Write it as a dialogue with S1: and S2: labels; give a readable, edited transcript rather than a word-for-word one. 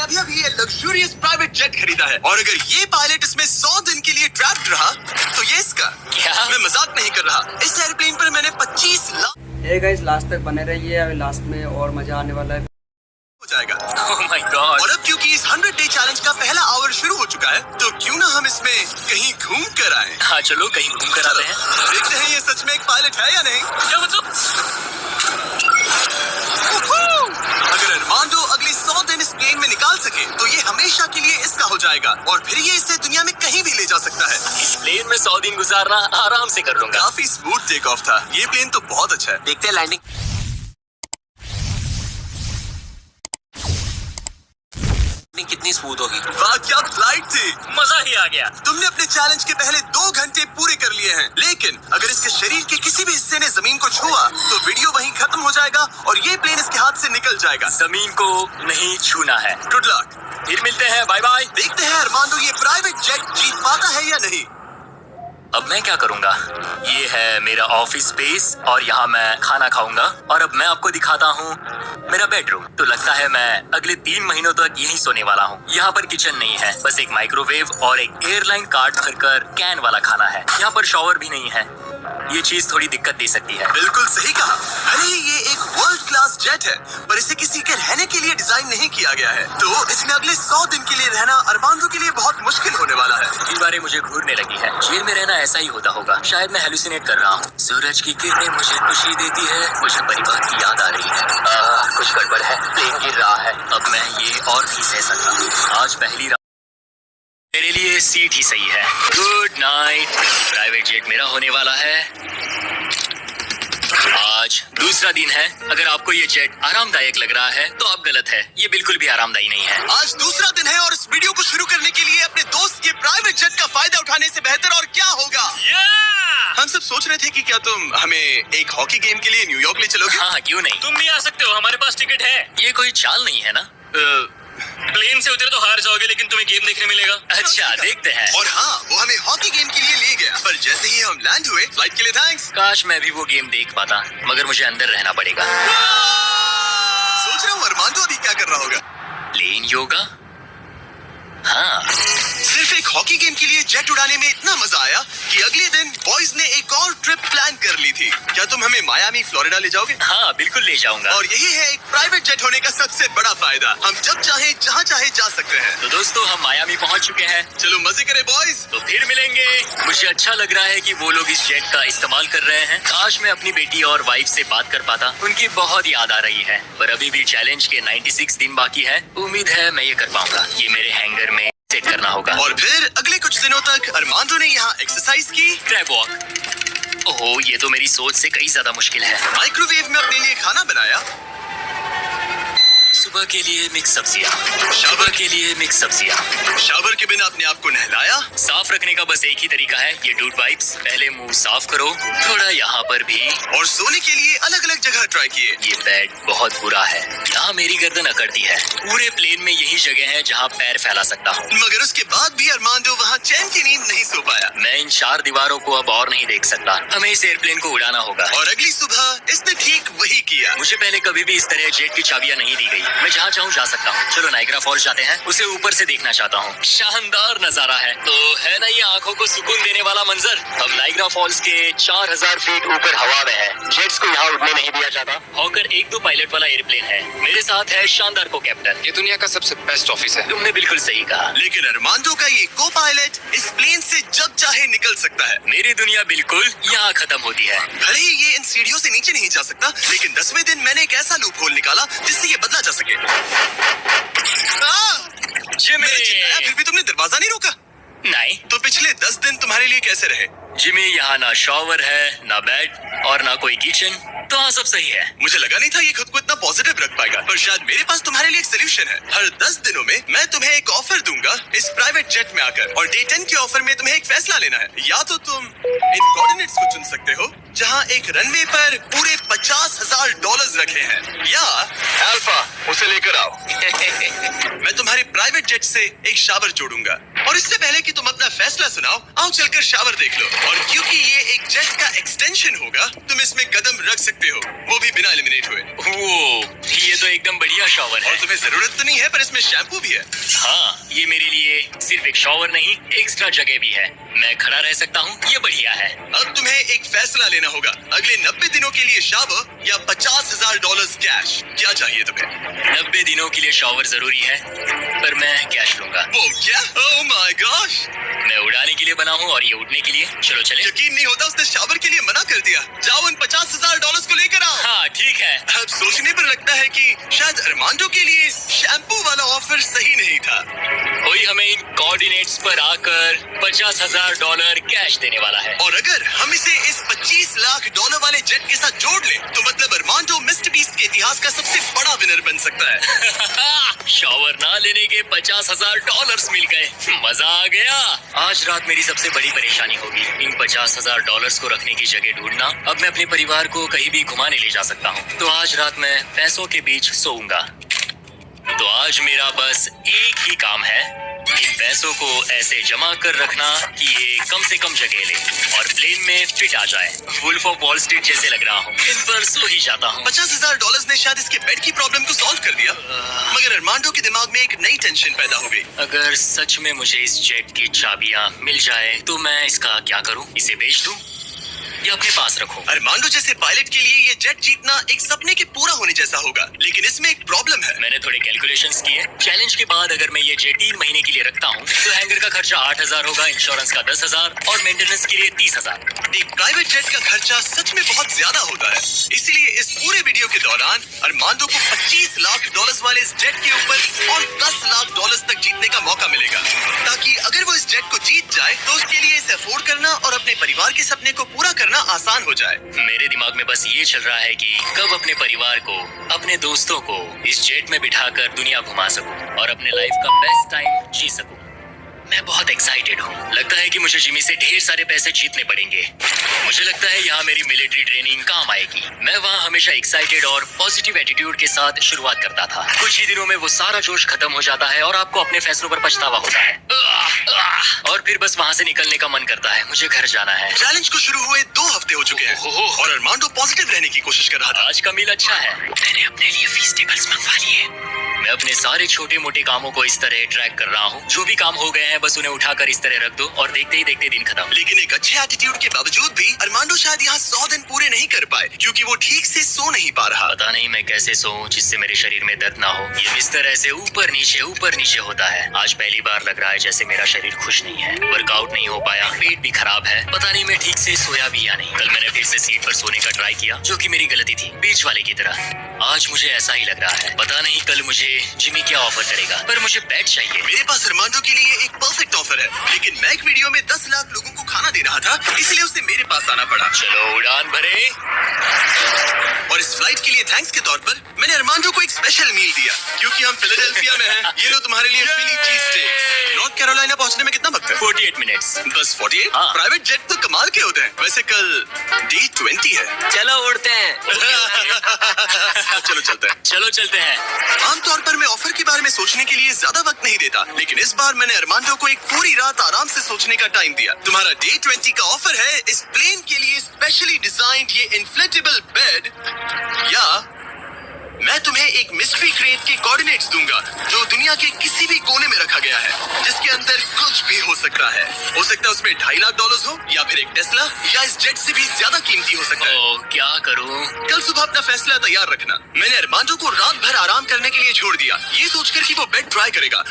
S1: अभी अभी ये लग्जूरियस प्राइवेट जेट खरीदा है और अगर ये पायलट इसमें 100 दिन के लिए ट्रैप्ड रहा तो ये इसका क्या? मैं मजाक नहीं कर रहा। इस एयरप्लेन पर मैंने 25 लाख।
S2: हे गाइस, लास्ट तक बने रहिए, अभी लास्ट में और मजा आने वाला है।
S1: हो जाएगा। Oh my God। और अब क्योंकि इस 100 डे चैलेंज का पहला आवर शुरू हो चुका है तो क्यों ना हम इसमें कहीं घूम कर आए।
S3: हाँ चलो कहीं घूम कर आते हैं।
S1: देखते हैं ये सच में एक पायलट है या नहीं।
S3: क्या मतलब?
S1: अगर अरमांडो अगले 100 दिन इस प्लेन में निकाल सके तो ये हमेशा के लिए इसका हो जाएगा और फिर ये इसे दुनिया में कहीं भी ले जा सकता है।
S3: इस प्लेन में 100 दिन गुजारना आराम से कर लूंगा।
S1: काफी स्मूथ टेक ऑफ था। ये प्लेन तो बहुत अच्छा है।
S3: देखते हैं लैंडिंग कितनी स्मूथ होगी।
S1: वाह क्या फ्लाइट थी,
S3: मजा ही आ गया।
S1: तुमने अपने चैलेंज के पहले 2 घंटे पूरे कर लिए हैं, लेकिन अगर इसके शरीर के किसी भी हिस्से ने जमीन को छुआ तो वीडियो वहीं खत्म हो जाएगा और ये प्लेन इसके हाथ से निकल जाएगा।
S3: जमीन को नहीं छूना है।
S1: Good luck.
S3: फिर मिलते हैं, बाय बाय।
S1: देखते हैं अरमांडो ये प्राइवेट जेट जीत पाता है या नहीं।
S3: अब मैं क्या करूंगा? ये है मेरा ऑफिस स्पेस और यहाँ मैं खाना खाऊंगा और अब मैं आपको दिखाता हूँ मेरा बेडरूम। तो लगता है मैं अगले 3 महीनों तक यहीं सोने वाला हूँ। यहाँ पर किचन नहीं है, बस एक माइक्रोवेव और एक एयरलाइन कार्ड भरकर कैन वाला खाना है। यहाँ पर शॉवर भी नहीं है। ये चीज थोड़ी दिक्कत दे सकती है।
S1: बिल्कुल सही कहा। भले ही ये एक वर्ल्ड क्लास जेट है पर इसे किसी के रहने के लिए डिजाइन नहीं किया गया है, तो इसमें अगले 100 दिन के लिए रहना अरमांडो के लिए बहुत मुश्किल होने वाला है।
S3: दीवारें मुझे घूरने लगी है। जेल में रहना ऐसा ही होता होगा। शायद मैं हेलुसिनेट कर रहा हूँ। सूरज की किरणें मुझे खुशी देती है। मुझे परिवार की याद आ रही है। कुछ गड़बड़ है। प्लेन गिर रहा है। अब मैं ये और भी सह सकता हूँ। आज पहली मेरे लिए सीट ही सही है। Good night. प्राइवेट जेट मेरा होने वाला है। आज दूसरा दिन है। अगर आपको ये जेट आरामदायक लग रहा है तो आप गलत है। ये बिल्कुल भी आरामदायी नहीं है।
S1: आज दूसरा दिन है और इस वीडियो को शुरू करने के लिए अपने दोस्त के प्राइवेट जेट का फायदा उठाने से बेहतर और क्या होगा। हम सब सोच रहे थे कि क्या तुम हमें एक हॉकी गेम के लिए न्यूयॉर्क ले चलोगे।
S3: हाँ क्यों नहीं, तुम भी आ सकते हो। हमारे पास टिकट है। ये कोई चाल नहीं है ना? प्लेन से उतरे तो हार जाओगे लेकिन तुम्हें गेम देखने मिलेगा। अच्छा देखते हैं।
S1: और हाँ, वो हमें हॉकी गेम के लिए ले गया पर जैसे ही हम लैंड हुए, फ्लाइट के लिए थैंक्स।
S3: काश मैं भी वो गेम देख पाता, मगर मुझे अंदर रहना पड़ेगा।
S1: सोच रहा हूँ अरमांडो अभी क्या कर रहा होगा।
S3: प्लेन योगा। हाँ
S1: सिर्फ एक हॉकी गेम के लिए जेट उड़ाने में इतना मजा आया कि अगले दिन बॉयज ने एक और ट्रिप प्लान कर ली थी। क्या तुम हमें मायामी फ्लोरिडा ले जाओगे?
S3: हाँ बिल्कुल ले जाऊंगा।
S1: और यही है एक प्राइवेट जेट होने का सबसे बड़ा फायदा। हम जब चाहे जहाँ चाहे जा सकते हैं।
S3: तो दोस्तों हम मायामी पहुँच चुके हैं।
S1: चलो मजे करें बॉयज।
S3: तो फिर मिलेंगे। मुझे अच्छा लग रहा है कि वो लोग इस जेट का इस्तेमाल कर रहे हैं। काश मैं अपनी बेटी और वाइफ से बात कर पाता। उनकी बहुत याद आ रही है। पर अभी भी चैलेंज के 96 दिन बाकी है। उम्मीद है मैं ये कर पाऊंगा। ये मेरे हैंगर में सेट करना होगा।
S1: और फिर अगले कुछ दिनों तक अरमांडो ने यहाँ एक्सरसाइज की।
S3: Crab walk. ओहो ये तो मेरी सोच से कहीं ज्यादा मुश्किल है।
S1: माइक्रोवेव में अपने लिए खाना बनाया।
S3: सुबह के लिए मिक्स सब्जियाँ। शावर के लिए मिक्स सब्जियाँ।
S1: शावर के बिना अपने आप को नहलाया।
S3: साफ रखने का बस एक ही तरीका है, ये डूड वाइप्स। पहले मुंह साफ करो, थोड़ा यहाँ पर भी।
S1: और सोने के लिए अलग अलग जगह ट्राई किए।
S3: ये बेड बहुत बुरा है। यहाँ मेरी गर्दन अकड़ती है। पूरे प्लेन में यही जगह है जहाँ पैर फैला सकता हूँ।
S1: मगर उसके बाद भी अरमांडो वहाँ चैन की नींद नहीं सो पाया।
S3: मैं इन 4 दीवारों को अब और नहीं देख सकता। हमें इस एयरप्लेन को उड़ाना होगा।
S1: और अगली सुबह इसने ठीक वही किया।
S3: मुझे पहले कभी भी इस तरह जेट की चाबियां नहीं दी गई। मैं जहाँ चाहूँ जा सकता हूँ। चलो नाइग्रा फॉल्स जाते हैं। उसे ऊपर से देखना चाहता हूँ। शानदार नजारा है। तो है ना ये आंखों को सुकून देने वाला मंजर। हम नाइग्रा फॉल्स के 4000 फीट ऊपर हवा में है। जेट्स को यहाँ उड़ने नहीं दिया जाता। हॉकर 1-2 पायलट वाला एयरप्लेन है। मेरे साथ है शानदार को कैप्टन।
S4: ये दुनिया का सबसे बेस्ट ऑफिस है।
S3: तुमने बिल्कुल सही कहा।
S1: लेकिन अरमांडो का ये को पायलट इस प्लेन से जब चाहे निकल सकता है।
S3: मेरी दुनिया बिल्कुल यहाँ खत्म होती है।
S1: भले ही ये इन सीढ़ियों से नीचे नहीं जा सकता, लेकिन 10वें दिन मैंने एक ऐसा लूप होल निकाला जिससे ये बदला जा सके।
S3: जिमी!
S1: मैंने चिल्लाया फिर भी तुमने दरवाजा नहीं रोका।
S3: नहीं
S1: तो पिछले 10 दिन तुम्हारे लिए कैसे रहे?
S3: जिमी, यहाँ ना शॉवर है, ना बेड और ना कोई किचन। तो हाँ सब सही है।
S1: मुझे लगा नहीं था ये खुद को इतना पॉजिटिव रख पाएगा, पर शायद मेरे पास तुम्हारे लिए एक सोल्यूशन है। हर 10 दिनों में मैं तुम्हें एक ऑफर दूंगा इस प्राइवेट जेट में आकर, और डे 10 के ऑफर में तुम्हें एक फैसला लेना है। या तो तुम इन कोऑर्डिनेट्स को चुन सकते हो जहाँ एक रनवे पर पूरे $50,000 रखे हैं, या अल्फा उसे लेकर आओ। मैं तुम्हारे प्राइवेट जेट से एक शावर जोड़ूंगा। और इससे पहले कि तुम अपना फैसला सुनाओ, आओ चलकर शावर देख लो। और क्योंकि ये एक जेट का एक्सटेंशन होगा, तुम इसमें कदम रख सकते हो, वो भी बिना एलिमिनेट हुए।
S3: वो ये तो एकदम बढ़िया शॉवर
S1: और
S3: है।
S1: तुम्हें जरूरत तो नहीं है, पर इसमें शैम्पू भी है।
S3: हाँ, ये मेरे लिए सिर्फ एक शॉवर नहीं, एक्स्ट्रा जगह भी है। मैं खड़ा रह सकता हूँ, ये बढ़िया है।
S1: अब तुम्हें एक फैसला लेना होगा, अगले 90 दिनों के लिए शावर या $50,000 कैश। क्या चाहिए तुम्हें?
S3: 90 दिनों के लिए शॉवर जरूरी है, पर मैं कैश लूंगा।
S1: वो क्या? Oh my gosh!
S3: मैं उड़ाने के लिए बना हूँ और ये उड़ने के लिए। चलो चले।
S1: यकीन नहीं होता, उसने शावर के लिए मना कर दिया। जाओ उन $50,000 को लेकर आओ।
S3: हाँ ठीक है।
S1: अब सोचने पर लगता है कि शायद अरमांडो के लिए शैम्पू वाला ऑफर सही नहीं था।
S3: कोई हमें इन कोऑर्डिनेट्स पर आकर $50,000 कैश देने वाला है।
S1: और अगर हम इसे इस $25 लाख वाले जेट के साथ जोड़ लें, तो मतलब अरमांडो मिस्टर बीस्ट के इतिहास का सबसे बड़ा विनर बन सकता है।
S3: शॉवर ना लेने के $50,000 मिल गए। मजा आ गया। आज रात मेरी सबसे बड़ी परेशानी होगी इन $50,000 को रखने की जगह ढूंढना। अब मैं अपने परिवार को कहीं भी घुमाने ले जा सकता हूँ, तो आज रात मैं पैसों के बीच सोऊंगा। तो आज मेरा बस एक ही काम है, इन पैसों को ऐसे जमा कर रखना कि ये कम से कम जगह ले और प्लेन में फिट आ जाए। वुल्फ ऑफ वॉल स्ट्रीट जैसे लग रहा हूँ। इन पर सो ही जाता हूँ।
S1: $50,000 ने शायद इसके बेड की प्रॉब्लम को सॉल्व कर दिया, मगर अरमांडो के दिमाग में एक नई टेंशन पैदा हो गई।
S3: अगर सच में मुझे इस जेट की चाबियां मिल जाए तो मैं इसका क्या करूं? इसे बेच दूं या अपने पास रखूं?
S1: अरमांडो जैसे पायलट के लिए ये जेट जीतना एक सपने के पूरा होने जैसा होगा, लेकिन इसमें एक प्रॉब्लम है।
S3: मैंने थोड़े कैलकुलेशंस किए। चैलेंज के बाद अगर मैं ये जेट 3 महीने के लिए रखता हूँ तो हैंगर का खर्चा 8,000 होगा, इंश्योरेंस का 10,000 और मेंटेनेंस के लिए 30,000।
S1: एक प्राइवेट जेट का खर्चा सच में बहुत ज्यादा होता है, इसीलिए इस पूरे वीडियो के दौरान अरमांडो को $25 लाख वाले इस जेट के ऊपर और $10 लाख तक जीतने का मौका मिलेगा, ताकि अगर वो इस जेट को जीत जाए तो उसके लिए इसे अफोर्ड करना और अपने परिवार के सपने को पूरा करना आसान हो जाए।
S3: मेरे दिमाग में बस ये चल रहा है कि कब अपने परिवार को, अपने दोस्तों को इस जेट में बिठाकर दुनिया घुमा सकूं और अपने लाइफ का बेस्ट टाइम जी सकूं। मैं बहुत एक्साइटेड हूँ। लगता है कि मुझे जिमी से ढेर सारे पैसे जीतने पड़ेंगे। मुझे लगता है यहाँ मेरी मिलिट्री ट्रेनिंग काम आएगी। मैं वहाँ हमेशा एक्साइटेड और पॉजिटिव एटीट्यूड के साथ शुरुआत करता था। कुछ ही दिनों में वो सारा जोश खत्म हो जाता है और आपको अपने फैसलों पर पछतावा होता है और फिर बस वहाँ से निकलने का मन करता है। मुझे घर जाना है।
S1: चैलेंज को शुरू हुए 2 हफ्ते हो चुके हैं और अरमांडो पॉजिटिव रहने की कोशिश कर रहा था।
S3: आज का मील अच्छा है। मैंने अपने लिए फेस्टिवल्स मंगवा लिए। मैं अपने सारे छोटे मोटे कामों को इस तरह ट्रैक कर रहा हूँ। जो भी काम हो गए हैं बस उन्हें उठाकर इस तरह रख दो और देखते ही देखते दिन खत्म।
S1: लेकिन एक अच्छे एटीट्यूड के बावजूद भी अरमांडो शायद यहाँ 100 दिन पूरे नहीं कर पाए, क्योंकि वो ठीक से सो नहीं पा रहा।
S3: पता नहीं मैं कैसे सोऊं जिससे मेरे शरीर में दर्द ना हो। ये बिस्तर ऐसे ऊपर नीचे होता है। आज पहली बार लग रहा है जैसे मेरा शरीर खुश नहीं है। वर्कआउट नहीं हो पाया, पेट भी खराब है। पता नहीं मैं ठीक से सोया भी या नहीं। कल मैंने फिर से सीट पर सोने का ट्राई किया, जो कि मेरी गलती थी, बीच वाले की तरह। आज मुझे ऐसा ही लग रहा है। पता नहीं कल मुझे जिमी क्या ऑफर करेगा, पर मुझे बेड चाहिए।
S1: मेरे पास अरमांडो के लिए एक परफेक्ट ऑफर है, लेकिन मैं एक वीडियो में 10 लाख लोगों को खाना दे रहा था, इसलिए उसे मेरे पास आना पड़ा।
S3: चलो उड़ान भरे।
S1: और इस फ्लाइट के लिए थैंक्स के तौर पर मैंने अरमांडो को एक स्पेशल मील दिया, क्योंकि हम फिलाडेल्फिया में हैं। ये लो तुम्हारे लिए फिली चीज स्टेक्स। नॉर्थ कैरोलिना पहुंचने में कितना वक्त है?
S3: 48 मिनट्स।
S1: बस 48?
S3: हाँ।
S1: प्राइवेट जेट तो कमाल के होते हैं। वैसे कल डे 20 है।
S2: चलो उड़ते हैं।
S1: चलो चलते हैं।
S3: चलो चलते हैं।
S1: आमतौर पर मैं ऑफर के बारे में सोचने के लिए ज्यादा वक्त नहीं देता, लेकिन इस बार मैंने अरमांडो को एक पूरी रात आराम से सोचने का टाइम दिया। तुम्हारा डे 20 का ऑफर है इस प्लेन के लिए स्पेशली डिजाइंड ये इन्फ्लेटेबल बेड, या मैं तुम्हें एक मिस्ट्री क्रेट के कोऑर्डिनेट्स दूंगा जो दुनिया के किसी भी कोने में रखा गया है, जिसके अंदर कुछ भी हो सकता है। हो सकता है उसमें $2.5 लाख हो, या फिर एक टेस्ला, या इस जेट से भी ज्यादा कीमती हो सकता है।
S3: ओ, क्या करूं?
S1: कल सुबह अपना फैसला तैयार रखना। मैंने अरमांडो को रात भर आराम करने के लिए छोड़ दिया, ये सोचकर कि वो बेड ट्राई करेगा।